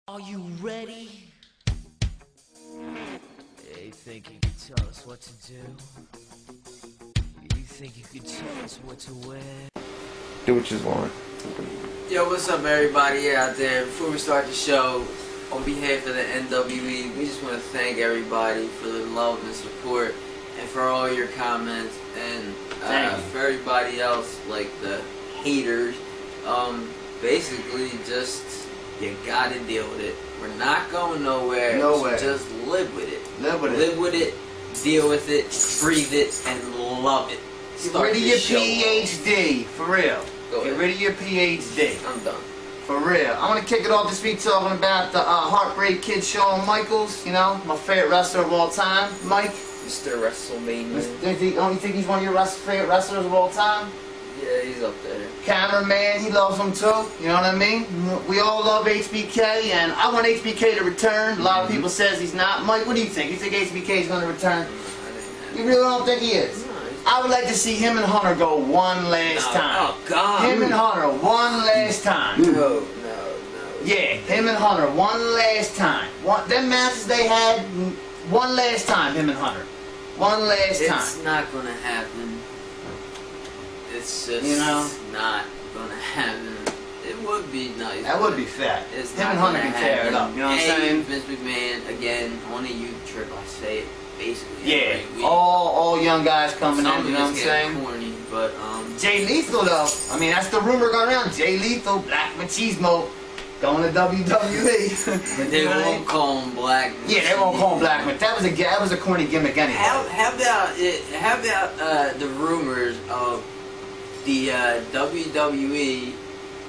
Are you ready? You think you can tell us what to do? You think you can tell us what to wear? Do what you want. Yo, what's up everybody out there? Before we start the show, on behalf of the NWE, we just want to thank everybody for the love and support and for all your comments and for everybody else, like the haters. Basically just, you gotta deal with it. We're not going nowhere. So just live with it. Live with it, deal with it, breathe it, and love it. Get rid of your PhD, for real. Get rid of your PhD. I'm done. For real. I want to kick it off this week talking about the Heartbreak Kid, Shawn Michaels. You know, my favorite wrestler of all time. Mike? Mr. WrestleMania. Don't you think he's one of your favorite wrestlers of all time? Yeah, he's up there. Cameraman, he loves him too. You know what I mean? We all love HBK, and I want HBK to return. A lot of people says he's not. Mike, what do you think? You think HBK is going to return? You really don't think he is? I would like to see him and Hunter go one last time. Oh, God. Him and Hunter one last time. No. Yeah, him and Hunter one last time. Them matches they had, one last time, him and Hunter. One last time. It's not going to happen. It's just not going to happen. It would be nice. That would be fat. It's him and Hunter can tear it up. You know what I'm saying? Vince McMahon, again, on a youth trip, I say it basically. Yeah, all young guys coming in, you know what I'm saying? Corny, but, Jay Lethal, though. I mean, that's the rumor going around. Jay Lethal, Black Machismo, going to WWE. But they won't call him Black. Yeah, they won't call him Black. But that was a corny gimmick anyway. How about the rumors of the WWE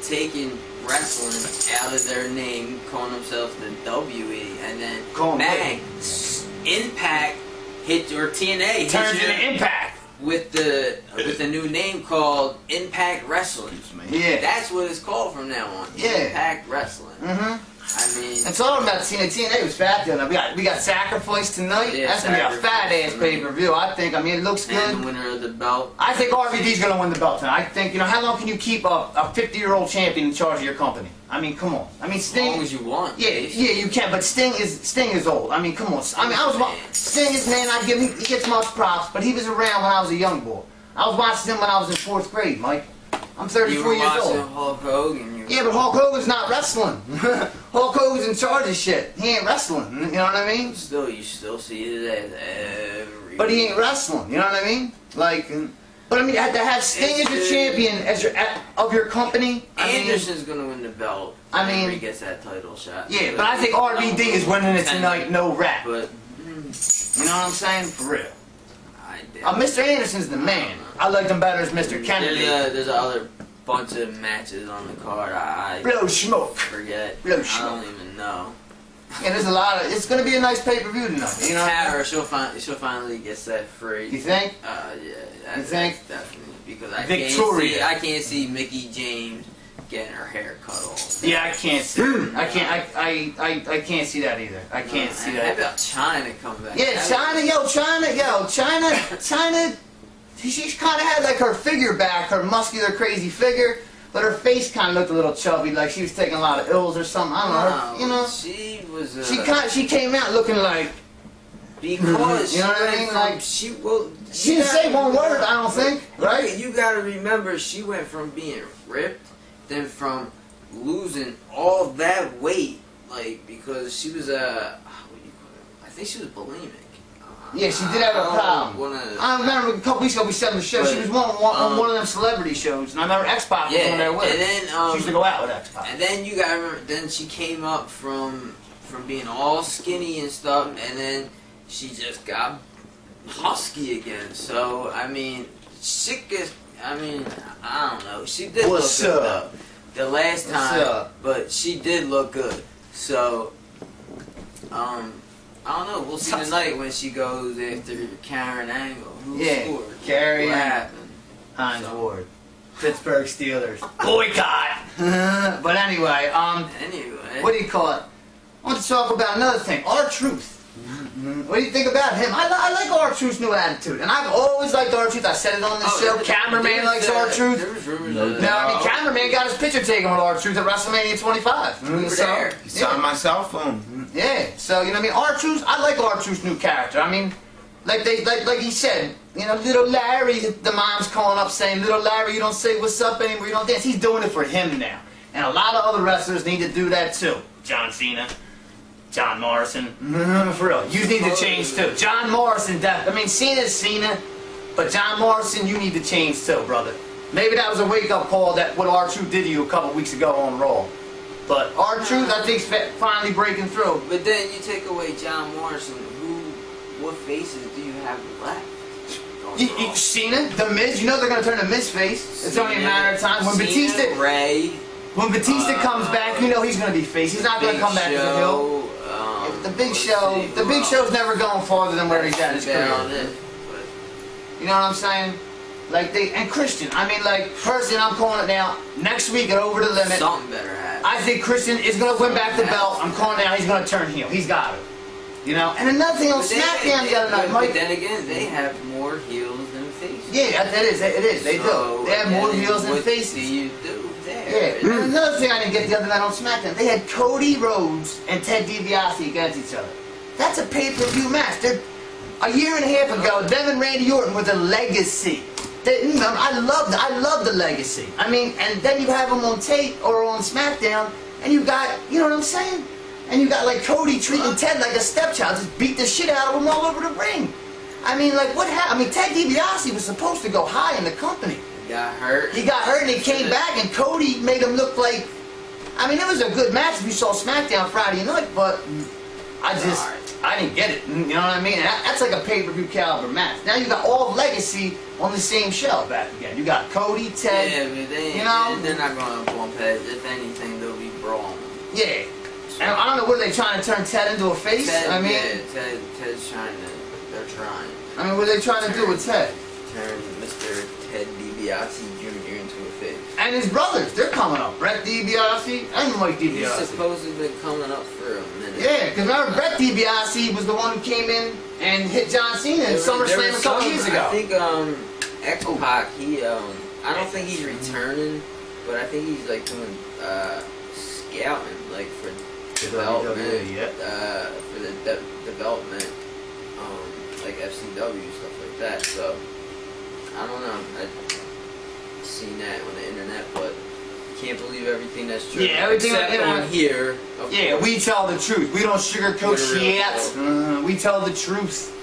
taking wrestling out of their name, calling themselves the WE, and then bang, Impact hit, or TNA turns into Impact with the new name called Impact Wrestling. Yeah, that's what it's called from now on. Yeah, Impact Wrestling. I mean, it's all about TNA. TNA was fat though. We got Sacrifice tonight. Yeah, that's gonna be a fat ass pay-per-view. I think. I mean, it looks good. And the winner of the belt. I think RVD's gonna win the belt tonight. I think, how long can you keep a 50-year-old champion in charge of your company? I mean, come on. I mean, Sting. As long as you want. Yeah, you can. But Sting is old. I mean, come on. I mean, Sting is, man. I give him. He gets much props, but he was around when I was a young boy. I was watching him when I was in 4th grade, Mike. I'm 34 years old. You were watching Hulk Hogan. Yeah, but Hulk Hogan's not wrestling. Hulk Hogan's in charge of shit. He ain't wrestling. You know what I mean? Still, you still see it as every. But he ain't wrestling. You know what I mean? Like, but I mean, to have Sting as your champion, of your company. Anderson's gonna win the belt. I mean, he gets that title shot. Yeah, but I think RVD is winning it tonight. No rap. But you know what I'm saying? For real. Mr. Anderson's the man. I like him better as Mr. Kennedy. There's other bunch of matches on the card. I blow smoke. Forget. Blow smoke. I don't even know. Yeah, there's a lot of. It's gonna be a nice pay-per-view tonight. You know. Or she'll finally get set free. You think? Yeah. You think? Definitely, because I can't see Mickie James getting her hair cut off. Yeah, I can't see. I can't see that either. I can't see that. How about Chyna come back? Yeah, Chyna. She's kind of had like her figure back, her muscular, crazy figure, but her face kind of looked a little chubby, like she was taking a lot of ills or something. I don't know. You know. She was. She came out looking like. Because you know what I mean? Like she didn't say one word. I don't think. Right? You gotta remember, she went from being ripped, then from losing all that weight, like because she was I think she was bulimic. Yeah, she did have a problem. I remember a couple weeks ago we said on the show she was on one of them celebrity shows, and I remember X-Pac was on there with her. And then she used to go out with X-Pac. And then you gotta remember, then she came up from being all skinny and stuff, and then she just got husky again. So I mean, I don't know. She did look good though. The last time, but she did look good. So I don't know. We'll see tonight when she goes after Karen Angle. Who scored? Carrie. What happened? Hines Ward. Pittsburgh Steelers. Boycott! But anyway, what do you call it? I want to talk about another thing. R-Truth. What do you think about him? I like R-Truth's new attitude, and I've always liked R-Truth. I said it on the show. Cameraman likes R-Truth. There was rumors No of No, I mean, Cameraman got his picture taken with R-Truth at WrestleMania 25. We were So, there. It's on my cell phone. yeah, so, you know what I mean? R-Truth, I like R-Truth's new character. I mean, like he said, you know, little Larry, the mom's calling up saying, little Larry, you don't say what's up anymore, you don't dance. He's doing it for him now. And a lot of other wrestlers need to do that too. John Cena, John Morrison, for real, you need to change too. John Morrison, I mean, Cena's Cena, but John Morrison, you need to change too, brother. Maybe that was a wake-up call that what R-Truth did to you a couple weeks ago on Raw. But R-Truth, I think, is finally breaking through. But then you take away John Morrison. What faces do you have left? Cena, The Miz, you know they're going to turn The Miz face. It's only a matter of time. When Cena, Ray, When Batista comes back, you know he's going to be face. He's not going to come back to the hill. The Big Show, the Big Show's never going farther than where he's at in his career. You know what I'm saying? Like and Christian. I mean, like, personally, I'm calling it now. Next week at Over the Limit, Something better happen. I think Christian is going to win back the belt. I'm calling it now. He's going to turn heel. He's got it. You know? And another thing on SmackDown the other night, Mike. But then again, they have more heels than faces. Yeah, that is. It is. They do. They have more heels than faces. What do you do there? Yeah. And another thing I didn't get the other night on SmackDown, they had Cody Rhodes and Ted DiBiase against each other. That's a pay-per-view match. A year and a half ago, them and Randy Orton were the legacy. I love the legacy. I mean, and then you have them on tape or on SmackDown, and you got, you know what I'm saying? And you got like Cody treating Ted like a stepchild, just beat the shit out of him all over the ring. I mean, like what happened? I mean, Ted DiBiase was supposed to go high in the company. He got hurt. He got hurt and he came back, and Cody made him look like. I mean, it was a good match if you saw SmackDown Friday night, but I didn't get it. You know what I mean? And that's like a pay-per-view caliber match. Now you got all of Legacy on the same show back again. You got Cody, Ted. Yeah, but they're not going to bump heads. If anything, they'll be brawling. Yeah. And I don't know, what are they trying to turn Ted into a face? Ted, I mean, yeah, Ted's trying to. They're trying. I mean, what are they trying to do with Ted? Turn Mr. Ted DiBiase Jr. into a face. And his brothers, they're coming up. Brett DiBiase and Mike DiBiase. He's supposedly been coming up for a minute. Yeah, because remember, Brett DiBiase was the one who came in and hit John Cena in SummerSlam a couple years ago. I think X-Pac, I don't think he's returning, but I think he's like doing scouting, like for development, for the development, like FCW stuff like that. So I don't know. I've seen that on the internet, but can't believe everything that's true. Yeah, everything except on here. Yeah, we tell the truth. We don't sugarcoat shit. We tell the truth.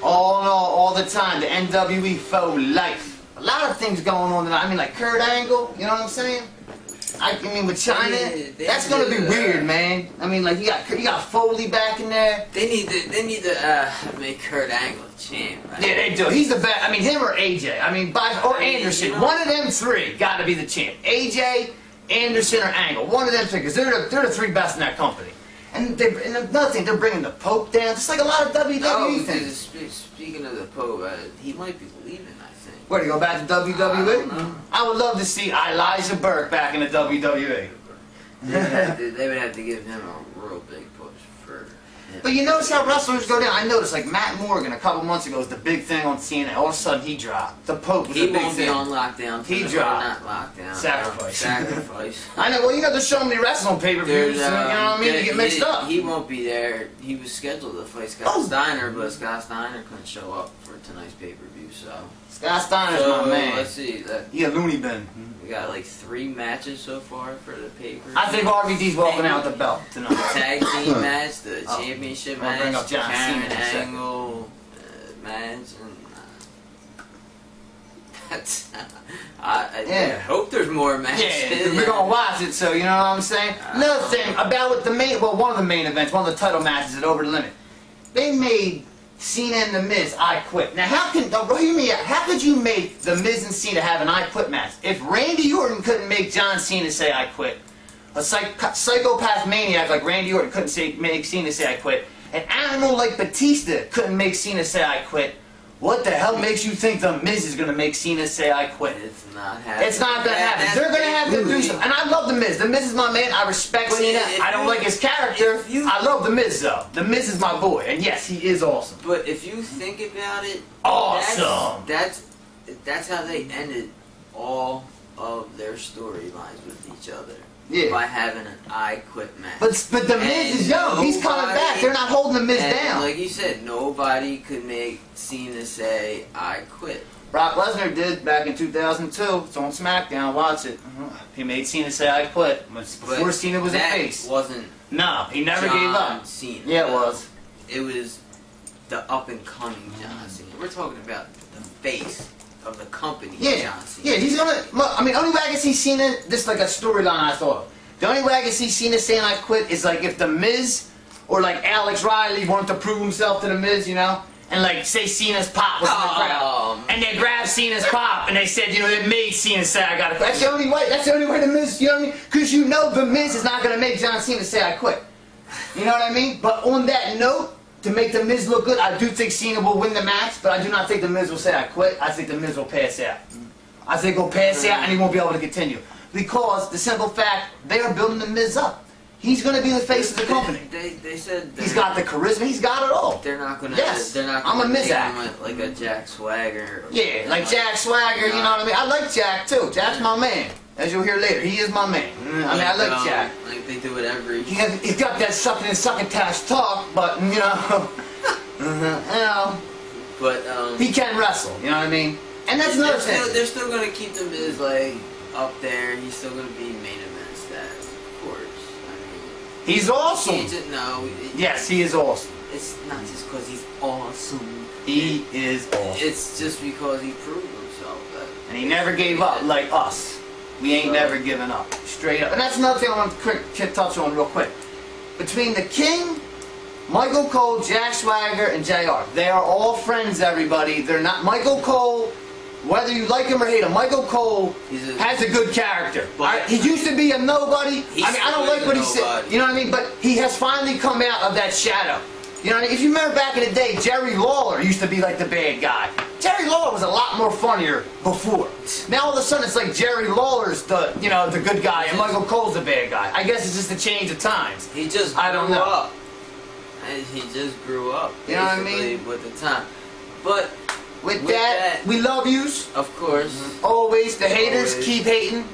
All in all the time. The NWE faux life. A lot of things going on tonight. I mean, like Kurt Angle. You know what I'm saying? I mean, with China, that's gonna be weird, man. I mean, like you got Foley back in there. They need to make Kurt Angle champ. Right? Yeah, they do. He's the best. I mean, him or AJ. I mean, or Anderson. You know, one of them three got to be the champ. AJ, Anderson, or Angle. One of them three, because they're the three best in that company. And another thing, they're bringing the Pope down, just like a lot of WWE things. Speaking of the Pope, he might be leaving, I think. Where, to go back to WWE? I would love to see Elijah Burke back in the WWE. They would have to give him a real big push for him. But you notice how wrestlers go down? I noticed, like, Matt Morgan a couple months ago was the big thing on CNN. All of a sudden, he dropped. The Pope was the big thing. He won't be on lockdown. He dropped. Not lockdown. Sacrifice. Sacrifice. I know, well, you know, there's so many wrestling pay-per-views, you know what I mean? You get mixed up. He won't be there. He was scheduled to fight Scott Steiner, but Scott Steiner couldn't show up for tonight's pay-per-view, so. Scott Steiner's my man. Let's see. He a loony bin. We got like 3 matches so far for the paper. I think RVD's walking out with the belt tonight. The tag team match, the championship I'll match, bring up John Cena in a second. Angle match, and I hope there's more matches. Yeah, we're gonna watch it, so you know what I'm saying. Another thing about what one of the main events, one of the title matches at Over the Limit, they made Cena and The Miz, I Quit. Now, hear me out. How could you make The Miz and Cena have an I Quit match? If Randy Orton couldn't make John Cena say I quit, a psychopath maniac like Randy Orton couldn't make Cena say I quit, an animal like Batista couldn't make Cena say I quit, What the hell makes you think The Miz is gonna make Cena say I quit? It's not happening. It's not gonna happen. They're gonna have to do something. And I love The Miz. The Miz is my man. I respect But Cena. if I don't like his character. I love The Miz though. The Miz is my boy. And yes, he is awesome. But if you think about it, Awesome. That's how they ended all of their storylines with each other. Yeah. By having an I Quit match. But The Miz is young. He's coming back. They're not holding The Miz down. Like you said, nobody could make Cena say I quit. Brock Lesnar did back in 2002. It's on SmackDown. Watch it. He made Cena say I quit. Before But Cena was a that face. Wasn't No, he never John gave up. Cena. Yeah, it was. It was the up and coming John Cena. We're talking about the face of the company, Yeah, John Cena. yeah, he's gonna. Look, I mean, only way I can see Cena. This is like a storyline I thought of. The only way I can see Cena saying I quit is like if The Miz or like Alex Riley wanted to prove himself to The Miz, you know, and like say Cena's pop was in the crowd, and they grabbed Cena's pop and they said, you know, it made Cena say I gotta quit. That's the only way. That's the only way The Miz. You know what I mean? Because you know The Miz is not gonna make John Cena say I quit. You know what I mean? But on that note, to make The Miz look good, I do think Cena will win the match, but I do not think The Miz will say I quit. I think The Miz will pass out. I think he'll pass out and he won't be able to continue. Because the simple fact, they are building The Miz up. He's going to be the face of the company. They said He's got the charisma, he's got it all. they're not gonna. Yes, they're not. I'm Gonna a Miz make act. him like a Jack Swagger. Yeah, like Jack Swagger, you know what I mean? I like Jack too. Jack's my man. As you'll hear later, he is my man. I mean, I like Jack. Like they do it every. He's got that sucking and succotash talk, but, you know, you know, But he can wrestle, you know what I mean? And that's another thing. They're still gonna keep The Miz like up there. He's still gonna be main event status, of course. I mean, He's awesome. Yes, he is awesome. It's not just because he's awesome. He is awesome. It's just because he proved himself. And he never gave up like us. We ain't never given up. Straight up. And that's another thing I want to touch on real quick. Between the King, Michael Cole, Jack Swagger, and JR, they are all friends, everybody. They're not... Michael Cole, whether you like him or hate him, Michael Cole has a good character. He used to be a nobody. I mean, I don't like what he said. You know what I mean? But he has finally come out of that shadow. You know what I mean? If you remember back in the day, Jerry Lawler used to be like the bad guy. Jerry Lawler was a lot more funnier before. Now all of a sudden it's like Jerry Lawler's the, you know, the good guy and Michael Cole's the bad guy. I guess it's just a change of times. He just I don't grew know. up. And he just grew up. You know what I mean? With the time. But with that, we love yous. Of course. Always. The haters Always. keep hating.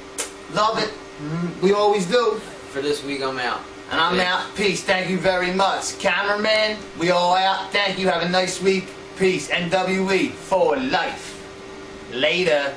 Love it. We always do. For this week, I'm out. And I'm out. Peace. Thank you very much. Cameraman, we all out. Thank you. Have a nice week. Peace. NWE for life. Later.